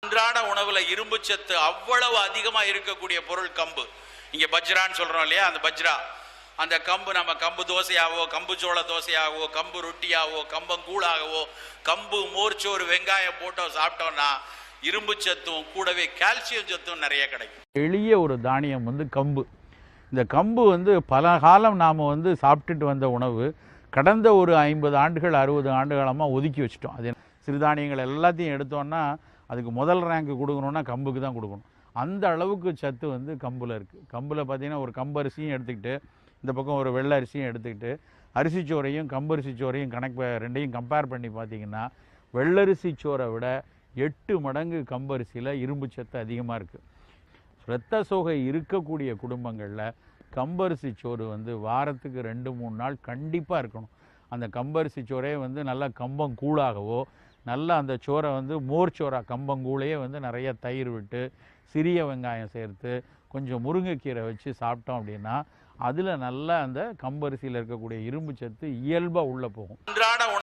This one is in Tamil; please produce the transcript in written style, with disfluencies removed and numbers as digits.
அன்றாட உணவுல இரும்பு சத்து அவ்வளவு அதிகமா இருக்கக்கூடிய பொருள் கம்பு. இங்க பஜ்ரான்னு சொல்றோம் இல்லையா, அந்த பஜ்ரா, அந்த கம்பு நம்ம கம்பு தோசையாவோ, கம்பு சோள தோசையாகவோ, கம்பு ரொட்டியாவோ, கம்பங்கூழாகவோ, கம்பு மோர்ச்சோறு வெங்காயம் போட்டோ சாப்பிட்டோம்னா இரும்பு சத்தும் கூடவே கால்சியம் சத்தும் நிறைய கிடைக்கும். எளிய ஒரு தானியம் கம்பு. இந்த கம்பு பல காலம் நாம் சாப்பிட்டுட்டு வந்த உணவு. கடந்த ஒரு 50 ஆண்டுகள் 60 ஆண்டு காலமாக ஒதுக்கி வச்சுட்டோம். அது சிறுதானியங்கள் எல்லாத்தையும் எடுத்தோன்னா அதுக்கு முதல் ரேங்க் கொடுக்கணுன்னா கம்புக்கு தான் கொடுக்கணும். அந்த அளவுக்கு சத்து கம்பில் இருக்குது. கம்பில் பார்த்திங்கன்னா ஒரு கம்பரிசியும் எடுத்துக்கிட்டு, இந்த பக்கம் ஒரு வெள்ளை அரிசியும் எடுத்துக்கிட்டு, அரிசிச்சோரையும் கம்பரிசி சோறையும் ரெண்டையும் கம்பேர் பண்ணி பார்த்திங்கன்னா வெள்ளரிசி சோறை விட 8 மடங்கு கம்பரிசியில் இரும்பு சத்து அதிகமாக இருக்குது. இரத்த சோகை இருக்கக்கூடிய குடும்பங்களில் கம்பரிசி சோறு வாரத்துக்கு 2-3 நாள் கண்டிப்பாக இருக்கணும். அந்த கம்பரிசி சோறே நல்லா கம்பங்கூழாகவோ, நல்லா அந்த சோறை மோர் சோறா கம்பங்கூழையே நிறைய தயிர் விட்டு, சிறிய வெங்காயம் சேர்த்து, கொஞ்சம் முருங்கைக்கீரை வச்சு சாப்பிட்டோம் அப்படின்னா அதில் நல்லா அந்த கம்பரிசியில் இருக்கக்கூடிய இரும்பு சத்து இயல்பாக உள்ளே போகும். அன்றாட